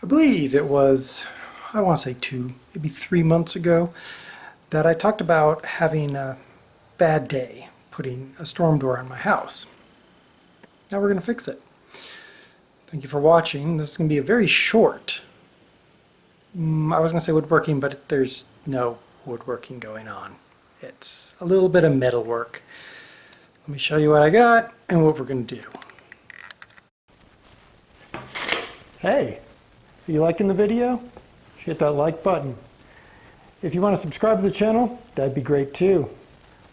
I believe it was, I want to say 2, maybe 3 months ago, that I talked about having a bad day putting a storm door on my house. Now we're going to fix it. Thank you for watching. This is going to be a very short, I was going to say woodworking, but there's no woodworking going on. It's a little bit of metal work. Let me show you what I got and what we're going to do. Hey, are you liking the video? Hit that like button. If you want to subscribe to the channel, that'd be great too.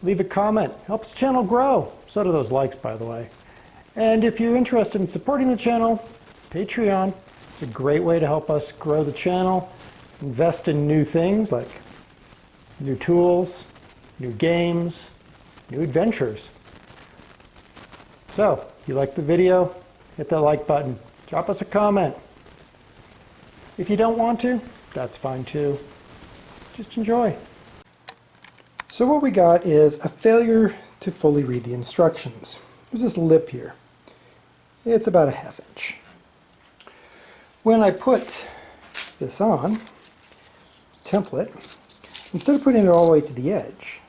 Leave a comment, helps the channel grow. So do those likes, by the way. And if you're interested in supporting the channel, Patreon is a great way to help us grow the channel, invest in new things like new tools, new games, new adventures. So, if you like the video, hit that like button. Drop us a comment. If you don't want to, that's fine too. Just enjoy. So what we got is a failure to fully read the instructions. There's this lip here. It's about 1/2 inch. When I put this on, template, instead of putting it all the way to the edge,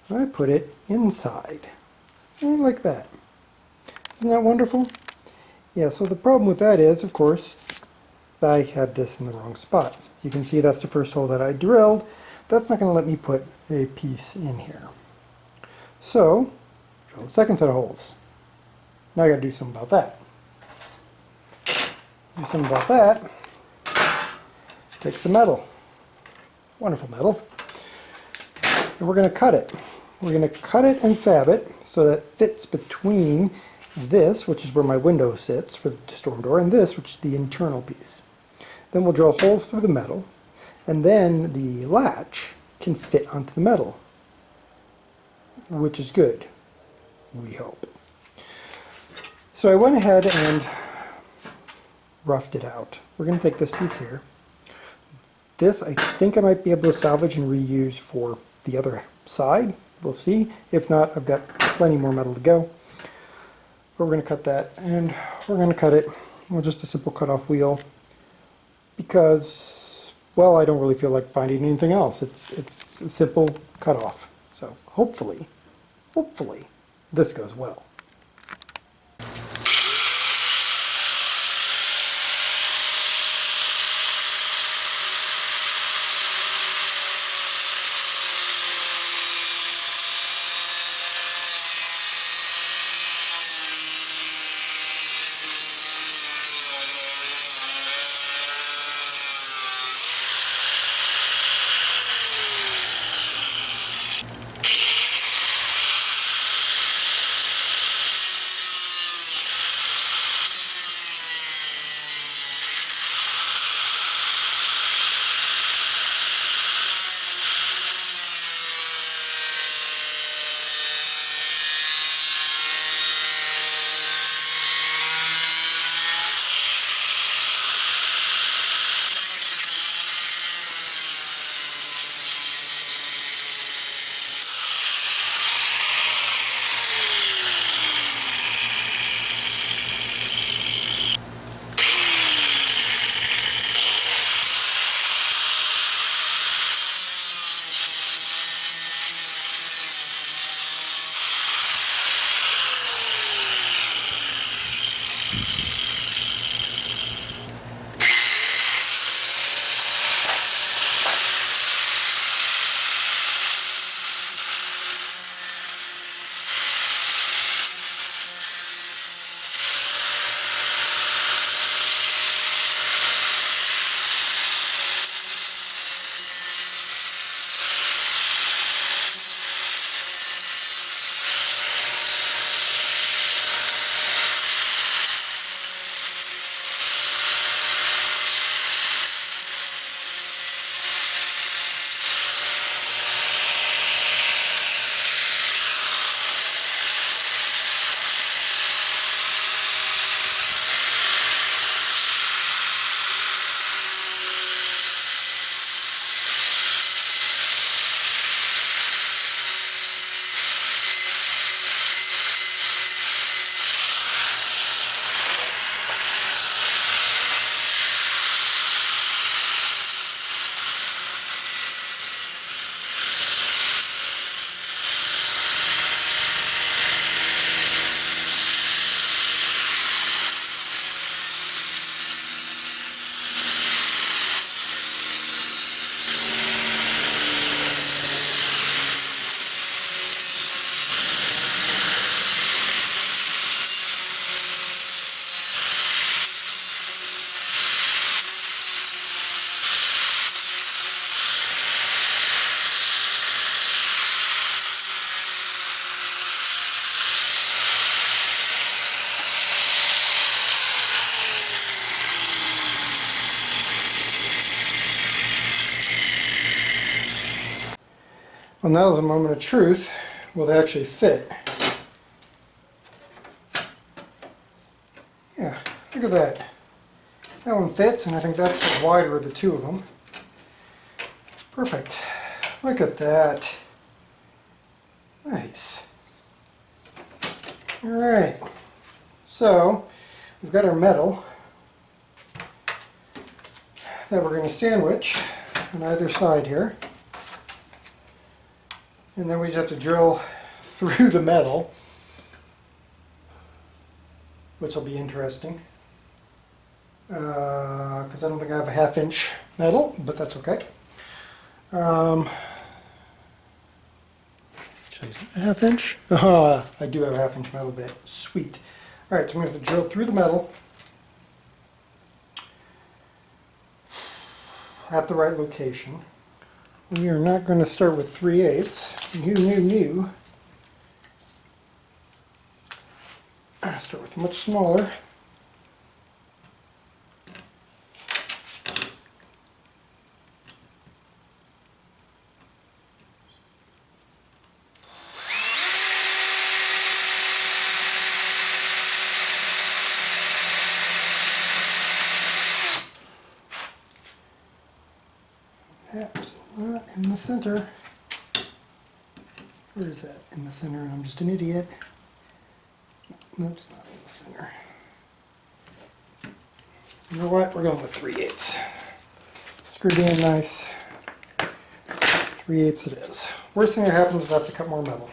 I put it inside, like that. Isn't that wonderful? Yeah, so the problem with that is, of course, I had this in the wrong spot. You can see that's the first hole that I drilled. That's not going to let me put a piece in here. So, drill the second set of holes. Now I got to do something about that. Do something about that. Take some metal. Wonderful metal. And we're going to cut it. We're going to cut it and fab it so that it fits between this, which is where my window sits for the storm door, and this, which is the internal piece. Then we'll drill holes through the metal, and then the latch can fit onto the metal, which is good, we hope. So I went ahead and roughed it out. We're going to take this piece here. This I think I might be able to salvage and reuse for the other side. We'll see. If not, I've got plenty more metal to go. But we're going to cut that, and we're going to cut it with just a simple cut-off wheel because, well, I don't really feel like finding anything else. It's a simple cut-off. So hopefully, this goes well. Well, now is a moment of truth. Will they actually fit? Yeah, look at that. That one fits, and I think that's the wider of the two of them. Perfect. Look at that. Nice. All right. So, we've got our metal that we're going to sandwich on either side here. And then we just have to drill through the metal, which will be interesting. Because I don't think I have a 1/2 inch metal, but that's okay. Should I use a 1/2 inch? Oh, I do have a 1/2 inch metal bit. Sweet. Alright, so I'm going to have to drill through the metal at the right location. We are not going to start with 3/8. New. Start with much smaller. That's not in the center. Where is that? In the center, and I'm just an idiot. That's not in the center. You know what? We're going with 3/8. Screwed in nice. 3/8 it is. Worst thing that happens is I have to cut more metal.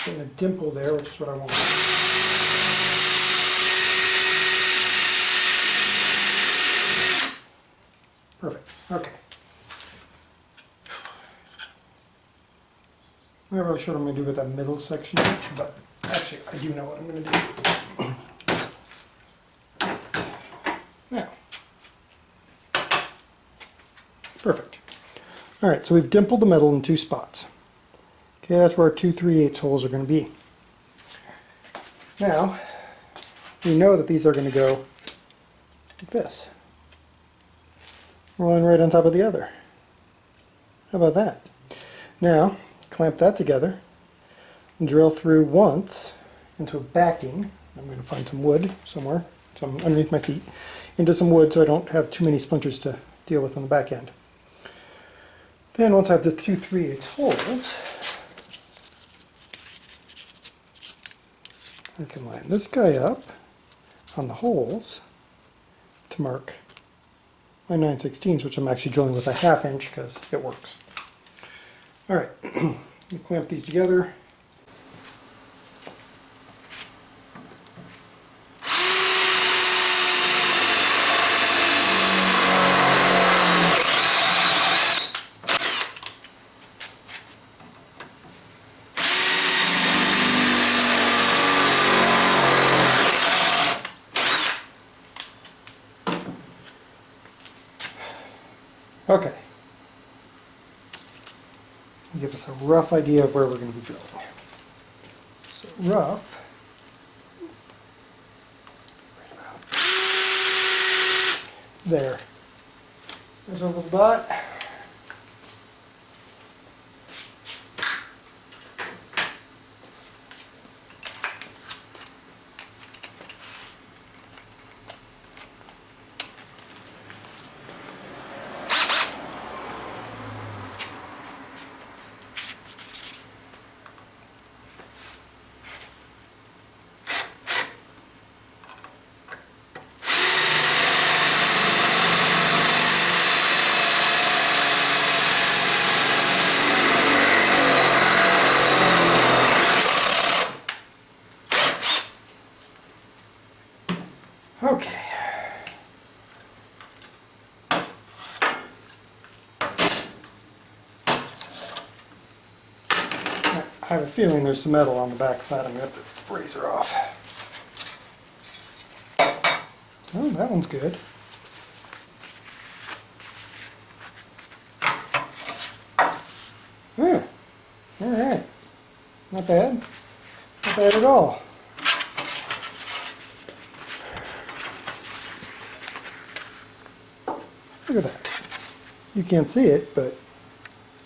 Getting a dimple there, which is what I want. Perfect. Okay. I'm not really sure what I'm going to do with that middle section, but actually I do know what I'm going to do. Now. Perfect. Alright, so we've dimpled the metal in 2 spots. Okay, that's where our 2 3/8 holes are going to be. Now, we know that these are going to go like this. One right on top of the other. How about that? Now, clamp that together and drill through once into a backing. I'm going to find some wood somewhere, some underneath my feet, into some wood so I don't have too many splinters to deal with on the back end. Then once I have the 2 3/8 holes, I can line this guy up on the holes to mark my 9/16, which I'm actually drilling with a 1/2 inch because it works. Alright, let me clamp these together. Okay. Give us a rough idea of where we're going to be drilling. So rough. Right about there. There's our little dot. Okay. I have a feeling there's some metal on the back side. I'm going to have to razor off. Oh, that one's good. All right. Not bad. Not bad at all. Look at that. You can't see it, but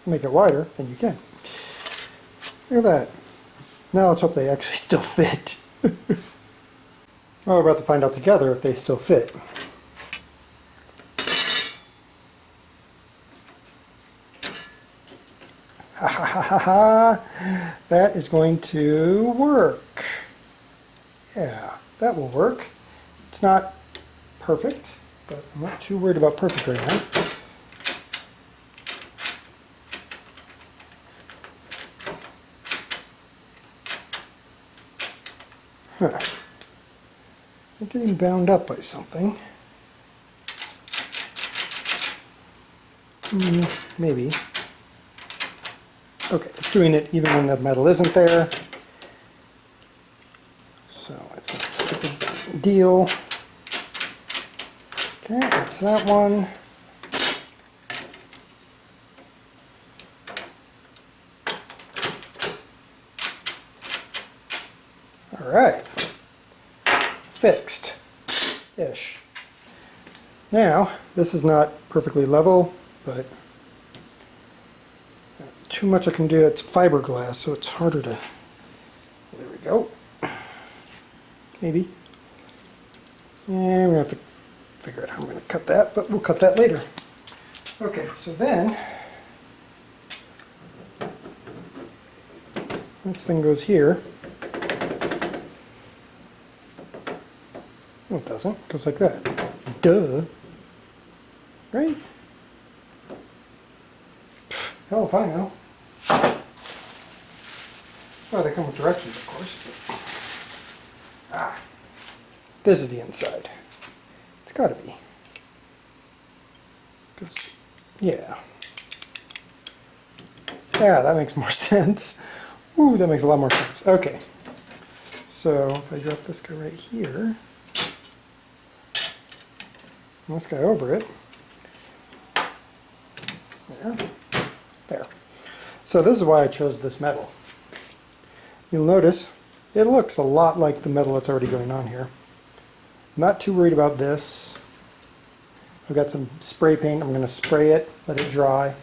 make it wider, and you can. Look at that. Now let's hope they actually still fit. Well, we're about to find out together if they still fit. Ha ha ha ha ha! That is going to work. Yeah, that will work. It's not perfect, but I'm not too worried about perfect right now. Huh. I'm getting bound up by something. Maybe. Okay, it's doing it even when the metal isn't there. So it's not such a big deal. Okay, that's that one. All right. Fixed-ish. Now, this is not perfectly level, but too much I can do. It's fiberglass, so it's harder to... There we go. Maybe. And we have to figure out how I'm going to cut that, but we'll cut that later. Okay, so then this thing goes here. No, it doesn't. It goes like that. Duh. Right? Pfft, hell if I know. Well, they come with directions, of course. But... Ah. This is the inside. It's got to be. 'Cause, yeah. Yeah, that makes more sense. Ooh, that makes a lot more sense. Okay. So, if I drop this guy right here, and this guy over it, there, there. So this is why I chose this metal. You'll notice it looks a lot like the metal that's already going on here. I'm not too worried about this. I've got some spray paint. I'm going to spray it, let it dry.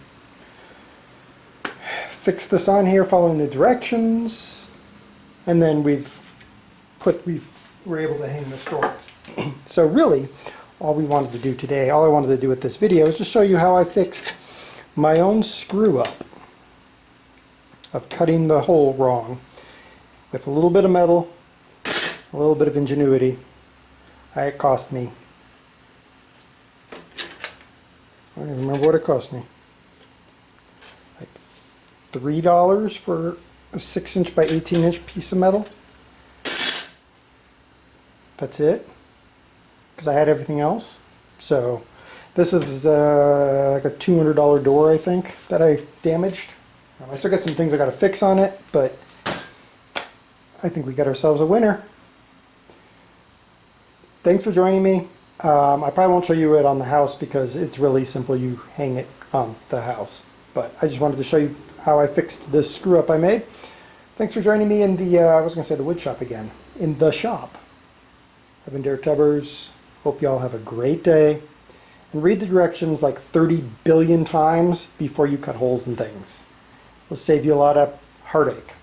Fix this on here following the directions, and then we're able to hang this door. So really, all we wanted to do today, all I wanted to do with this video is just show you how I fixed my own screw up of cutting the hole wrong with a little bit of metal, a little bit of ingenuity. It cost me, I don't even remember what it cost me, like $3 for a 6" by 18" piece of metal. That's it, because I had everything else. So this is like a $200 door, I think, that I damaged. I still got some things I got to fix on it, but I think we got ourselves a winner. Thanks for joining me. I probably won't show you it on the house because it's really simple. You hang it on the house. But I just wanted to show you how I fixed this screw up I made. Thanks for joining me in the, I was going to say the wood shop again, in the shop. I've been Derek Tubbers. Hope you all have a great day. And read the directions like 30 billion times before you cut holes in things. It'll save you a lot of heartache.